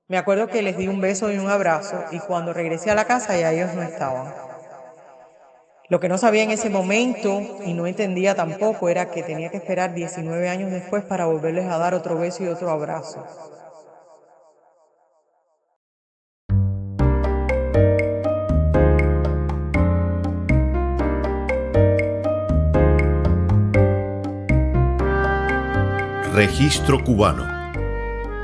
Me acuerdo que les di un beso y un abrazo y cuando regresé a la casa ya ellos no estaban. Lo que no sabía en ese momento y no entendía tampoco era que tenía que esperar 19 años después para volverles a dar otro beso y otro abrazo. Registro Cubano,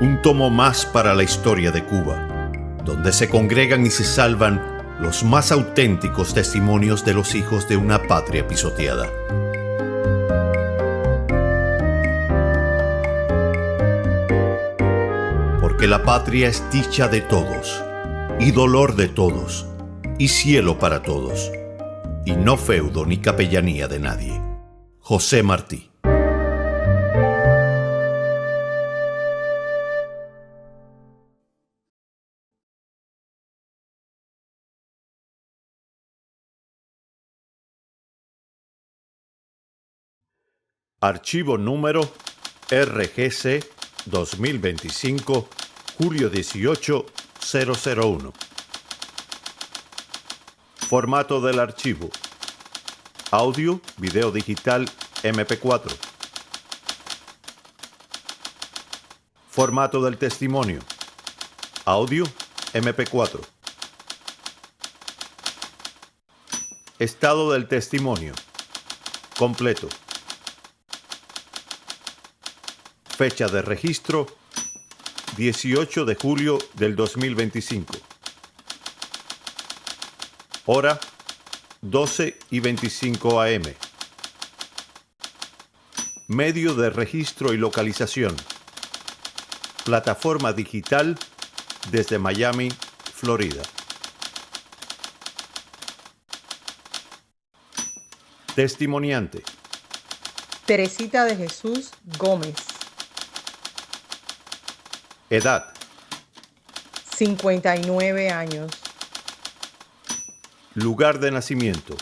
un tomo más para la historia de Cuba, donde se congregan y se salvan los más auténticos testimonios de los hijos de una patria pisoteada. Porque la patria es dicha de todos, y dolor de todos, y cielo para todos, y no feudo ni capellanía de nadie. José Martí. Archivo número RGC 2025, julio 18, 001. Formato del archivo: audio, video digital, MP4. Formato del testimonio: audio, MP4. Estado del testimonio: completo. Fecha de registro: 18 de julio del 2025. Hora: 12:25 AM. Medio de registro y localización: plataforma digital desde Miami, Florida. Testimoniante: Teresita de Jesús Gómez, edad: 59 años, lugar de nacimiento: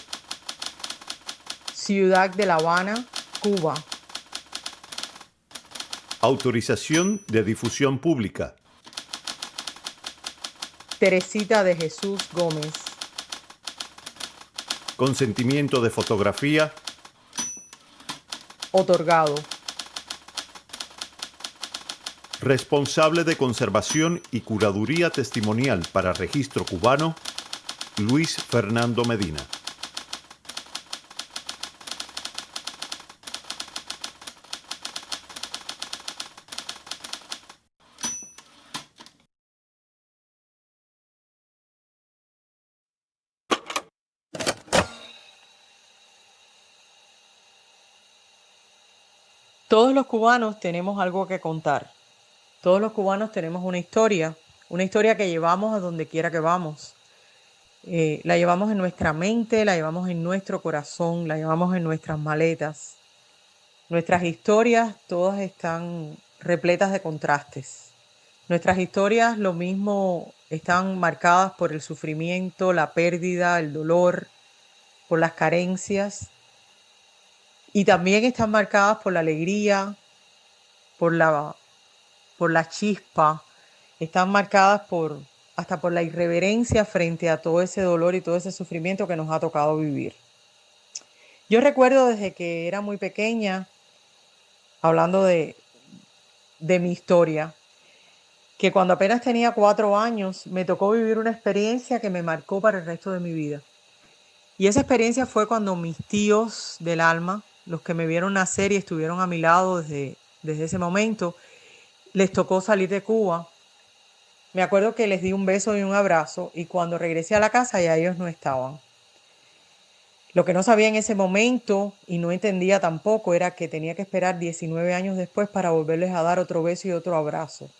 ciudad de La Habana, Cuba. autorización de difusión pública: Teresita de Jesús Gómez, consentimiento de fotografía: otorgado. responsable de conservación y curaduría testimonial para Registro Cubano, Luis Fernando Medina. Todos los cubanos tenemos algo que contar. Todos los cubanos tenemos una historia que llevamos a donde quiera que vamos. La llevamos en nuestra mente, la llevamos en nuestro corazón, la llevamos en nuestras maletas. Nuestras historias todas están repletas de contrastes. Nuestras historias lo mismo están marcadas por el sufrimiento, la pérdida, el dolor, por las carencias. Y también están marcadas por la alegría, por la chispa, están marcadas hasta por la irreverencia frente a todo ese dolor y todo ese sufrimiento que nos ha tocado vivir. Yo recuerdo desde que era muy pequeña, hablando de mi historia, que cuando apenas tenía 4 años me tocó vivir una experiencia que me marcó para el resto de mi vida. Y esa experiencia fue cuando mis tíos del alma, los que me vieron nacer y estuvieron a mi lado desde ese momento, les tocó salir de Cuba. Me acuerdo que les di un beso y un abrazo y cuando regresé a la casa ya ellos no estaban. Lo que no sabía en ese momento y no entendía tampoco era que tenía que esperar 19 años después para volverles a dar otro beso y otro abrazo.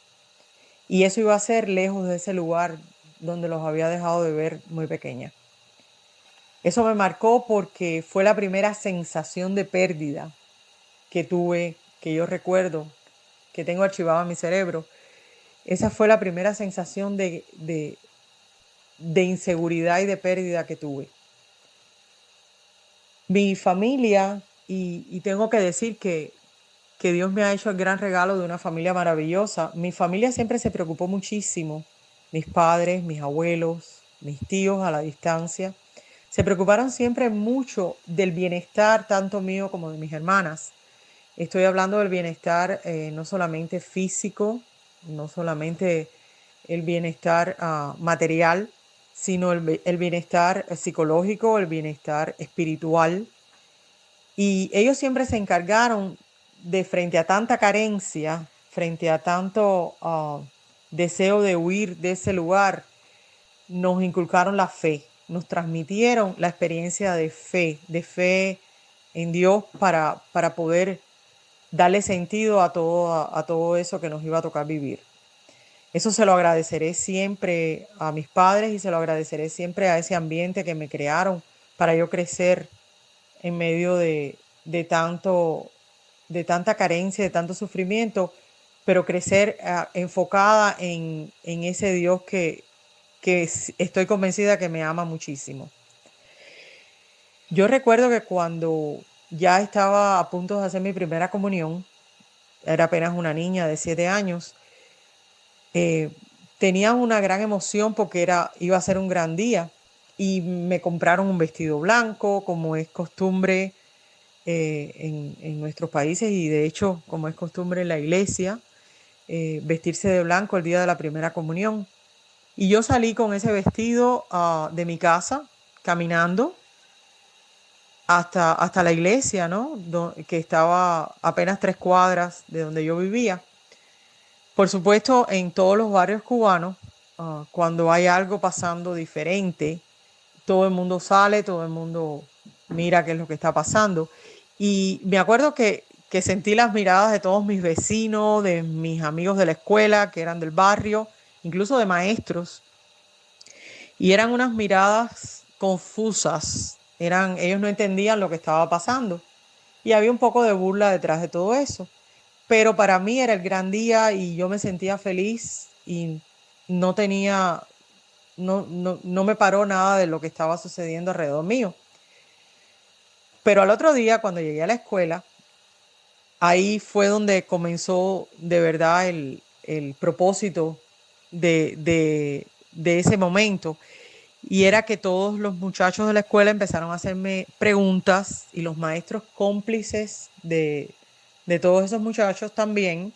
Y eso iba a ser lejos de ese lugar donde los había dejado de ver muy pequeña. Eso me marcó porque fue la primera sensación de pérdida que tuve, que yo recuerdo, que tengo archivada en mi cerebro. Esa fue la primera sensación de inseguridad y de pérdida que tuve. Mi familia, y tengo que decir que que Dios me ha hecho el gran regalo de una familia maravillosa. Mi familia siempre se preocupó muchísimo. Mis padres, mis abuelos, mis tíos a la distancia, se preocuparon siempre mucho del bienestar tanto mío como de mis hermanas. Estoy hablando del bienestar no solamente físico, no solamente el bienestar material, sino el bienestar psicológico, el bienestar espiritual. Y ellos siempre se encargaron de, frente a tanta carencia, frente a tanto deseo de huir de ese lugar, nos inculcaron la fe, nos transmitieron la experiencia de fe en Dios para poder darle sentido a todo eso que nos iba a tocar vivir. Eso se lo agradeceré siempre a mis padres y se lo agradeceré siempre a ese ambiente que me crearon para yo crecer en medio de tanta carencia, de tanto sufrimiento, pero crecer enfocada en ese Dios que estoy convencida que me ama muchísimo. Yo recuerdo que cuando ya estaba a punto de hacer mi primera comunión, era apenas una niña de 7 años, tenía una gran emoción porque iba a ser un gran día y me compraron un vestido blanco, como es costumbre en nuestros países y de hecho como es costumbre en la iglesia, vestirse de blanco el día de la primera comunión. Y yo salí con ese vestido de mi casa, caminando hasta la iglesia, ¿no? Que estaba apenas 3 cuadras de donde yo vivía. Por supuesto, en todos los barrios cubanos, cuando hay algo pasando diferente, todo el mundo sale, todo el mundo mira qué es lo que está pasando. Y me acuerdo que sentí las miradas de todos mis vecinos, de mis amigos de la escuela, que eran del barrio, incluso de maestros. Y eran unas miradas confusas. Ellos no entendían lo que estaba pasando. Y había un poco de burla detrás de todo eso. Pero para mí era el gran día y yo me sentía feliz y no me paró nada de lo que estaba sucediendo alrededor mío. Pero al otro día, cuando llegué a la escuela, ahí fue donde comenzó de verdad el propósito de ese momento. Y era que todos los muchachos de la escuela empezaron a hacerme preguntas y los maestros cómplices de todos esos muchachos también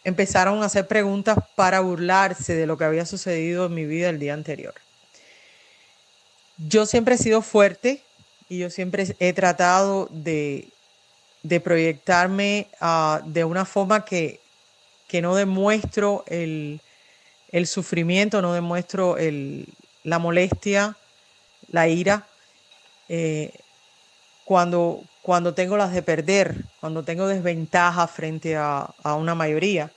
empezaron a hacer preguntas para burlarse de lo que había sucedido en mi vida el día anterior. Yo siempre he sido fuerte y yo siempre he tratado de proyectarme de una forma que no demuestro el sufrimiento, no demuestro la molestia, la ira, cuando tengo las de perder, cuando tengo desventaja frente a una mayoría.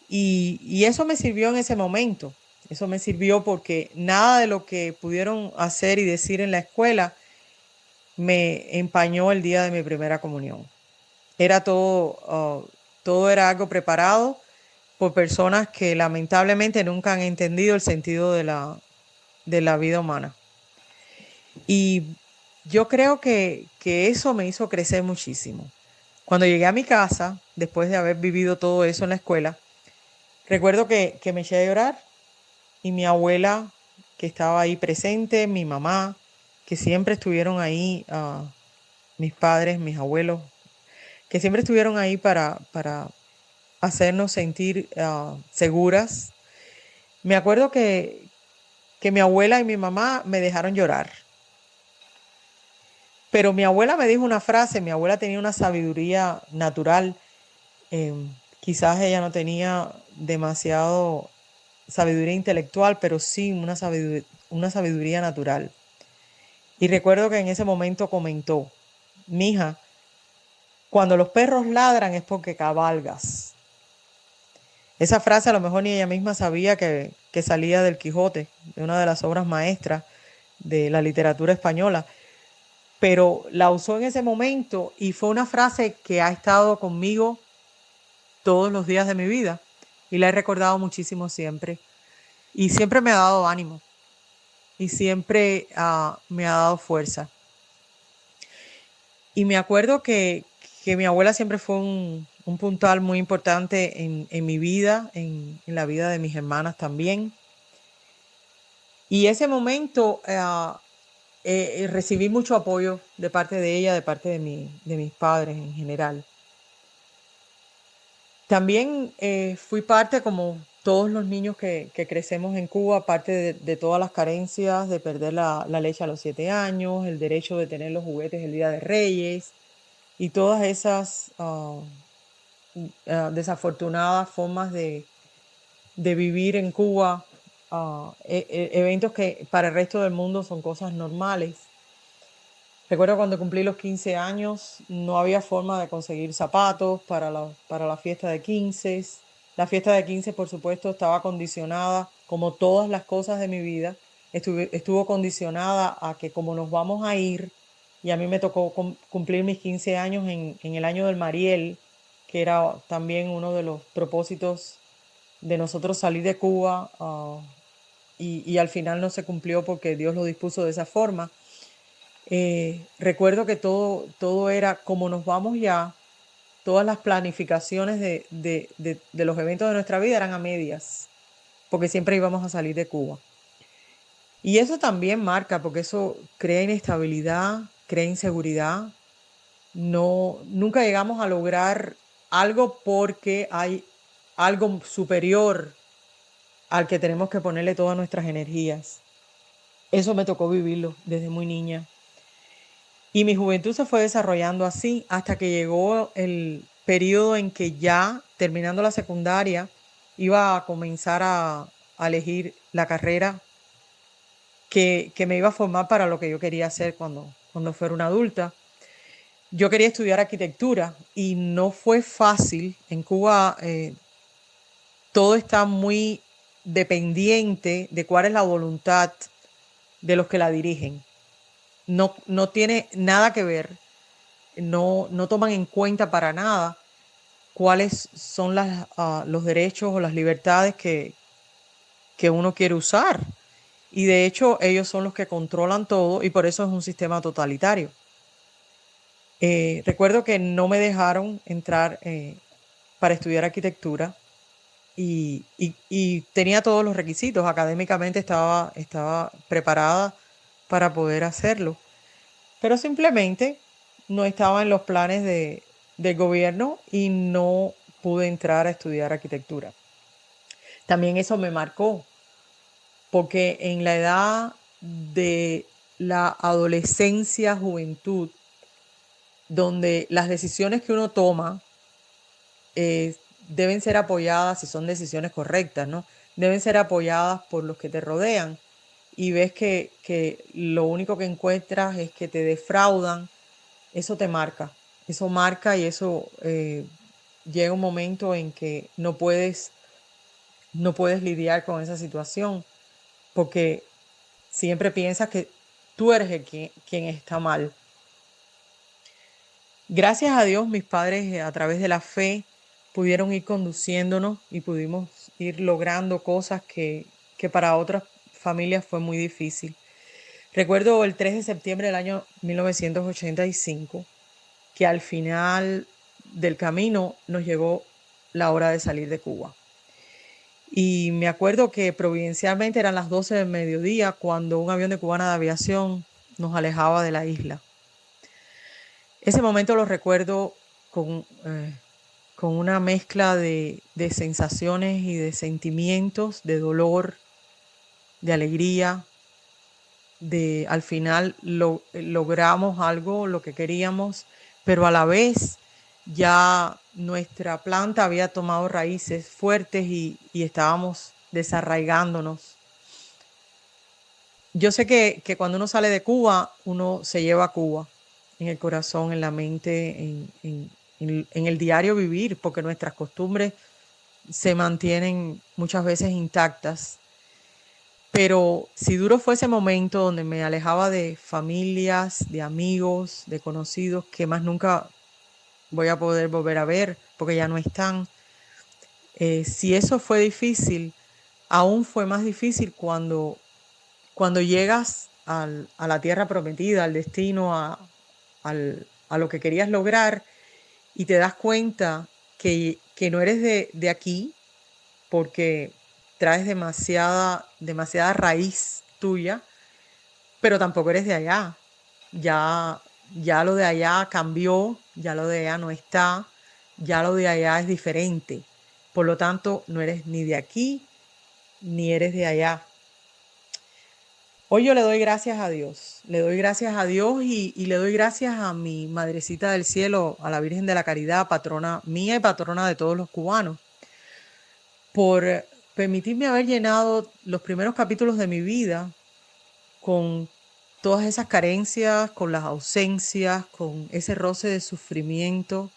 Y eso me sirvió en ese momento. Eso me sirvió porque nada de lo que pudieron hacer y decir en la escuela me empañó el día de mi primera comunión. Era todo era algo preparado por personas que lamentablemente nunca han entendido el sentido de la vida humana. Y yo creo que eso me hizo crecer muchísimo. Cuando llegué a mi casa, después de haber vivido todo eso en la escuela, recuerdo que me eché a llorar y mi abuela, que estaba ahí presente, mi mamá, que siempre estuvieron ahí, mis padres, mis abuelos, que siempre estuvieron ahí para hacernos sentir seguras. Me acuerdo que mi abuela y mi mamá me dejaron llorar. Pero mi abuela me dijo una frase, mi abuela tenía una sabiduría natural. Quizás ella no tenía demasiado sabiduría intelectual, pero sí una sabiduría natural. Y recuerdo que en ese momento comentó: mija, cuando los perros ladran es porque cabalgas. Esa frase a lo mejor ni ella misma sabía que salía del Quijote, de una de las obras maestras de la literatura española, pero la usó en ese momento y fue una frase que ha estado conmigo todos los días de mi vida y la he recordado muchísimo siempre. Y siempre me ha dado ánimo y siempre me ha dado fuerza. Y me acuerdo que que mi abuela siempre fue un puntal muy importante en mi vida, en la vida de mis hermanas también. Y ese momento recibí mucho apoyo de parte de ella, de parte de mis padres en general. También fui parte, como todos los niños que crecemos en Cuba, parte de todas las carencias, de perder la leche a los 7 años, el derecho de tener los juguetes el Día de Reyes y todas esas desafortunadas formas de vivir en Cuba, eventos que para el resto del mundo son cosas normales. Recuerdo cuando cumplí los 15 años, no había forma de conseguir zapatos para la fiesta de 15. La fiesta de 15, por supuesto, estaba condicionada, como todas las cosas de mi vida, estuvo condicionada a que como nos vamos a ir, y a mí me tocó cumplir mis 15 años en el año del Mariel, que era también uno de los propósitos de nosotros salir de Cuba, y al final no se cumplió porque Dios lo dispuso de esa forma. Recuerdo que todo era como nos vamos ya, todas las planificaciones de los eventos de nuestra vida eran a medias, porque siempre íbamos a salir de Cuba. Y eso también marca, porque eso crea inestabilidad, crea inseguridad. Nunca llegamos a lograr algo porque hay algo superior al que tenemos que ponerle todas nuestras energías. Eso me tocó vivirlo desde muy niña. Y mi juventud se fue desarrollando así hasta que llegó el periodo en que ya, terminando la secundaria, iba a comenzar a elegir la carrera que me iba a formar para lo que yo quería hacer cuando fuera una adulta. Yo quería estudiar arquitectura y no fue fácil. En Cuba todo está muy dependiente de cuál es la voluntad de los que la dirigen. No tiene nada que ver, no toman en cuenta para nada cuáles son los derechos o las libertades que uno quiere usar. Y de hecho ellos son los que controlan todo y por eso es un sistema totalitario. Recuerdo que no me dejaron entrar para estudiar arquitectura y tenía todos los requisitos. Académicamente estaba preparada para poder hacerlo. Pero simplemente no estaba en los planes del gobierno y no pude entrar a estudiar arquitectura. También eso me marcó, porque en la edad de la adolescencia, juventud, donde las decisiones que uno toma deben ser apoyadas, si son decisiones correctas, ¿no? Deben ser apoyadas por los que te rodean. Y ves que lo único que encuentras es que te defraudan, eso te marca. Eso marca y eso llega un momento en que no puedes lidiar con esa situación porque siempre piensas que tú eres quien está mal. Gracias a Dios, mis padres a través de la fe pudieron ir conduciéndonos y pudimos ir logrando cosas que para otras familias fue muy difícil. Recuerdo el 3 de septiembre del año 1985 que al final del camino nos llegó la hora de salir de Cuba. Y me acuerdo que providencialmente eran las 12 del mediodía cuando un avión de Cubana de Aviación nos alejaba de la isla. Ese momento lo recuerdo con una mezcla de sensaciones y de sentimientos, de dolor, de alegría, al final logramos algo, lo que queríamos, pero a la vez ya nuestra planta había tomado raíces fuertes y estábamos desarraigándonos. Yo sé que cuando uno sale de Cuba, uno se lleva a Cuba en el corazón, en la mente, en el diario vivir, porque nuestras costumbres se mantienen muchas veces intactas. Pero si duro fue ese momento donde me alejaba de familias, de amigos, de conocidos que más nunca voy a poder volver a ver porque ya no están. Si eso fue difícil, aún fue más difícil cuando llegas a la tierra prometida, al destino, a lo que querías lograr y te das cuenta que no eres de aquí porque traes demasiada raíz tuya, pero tampoco eres de allá. Ya, ya lo de allá cambió, ya lo de allá no está, ya lo de allá es diferente. Por lo tanto, no eres ni de aquí ni eres de allá. Hoy yo le doy gracias a Dios, le doy gracias a Dios y le doy gracias a mi Madrecita del Cielo, a la Virgen de la Caridad, patrona mía y patrona de todos los cubanos, por permitirme haber llenado los primeros capítulos de mi vida con todas esas carencias, con las ausencias, con ese roce de sufrimiento,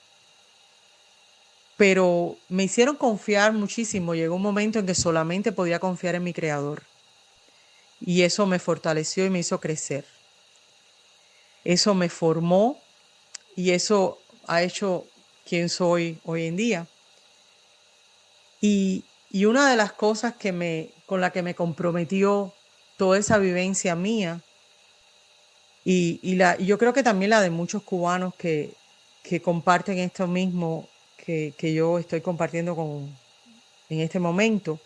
pero me hicieron confiar muchísimo. Llegó un momento en que solamente podía confiar en mi Creador y eso me fortaleció y me hizo crecer. Eso me formó y eso ha hecho quien soy hoy en día. Y una de las cosas con la que me comprometió toda esa vivencia mía, y yo creo que también la de muchos cubanos que comparten esto mismo que yo estoy compartiendo en este momento,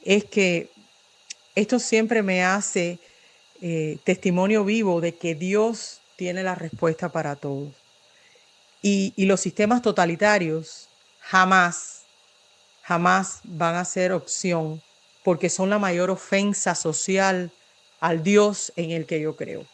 es que esto siempre me hace testimonio vivo de que Dios tiene la respuesta para todo. Y los sistemas totalitarios jamás van a ser opción porque son la mayor ofensa social al Dios en el que yo creo.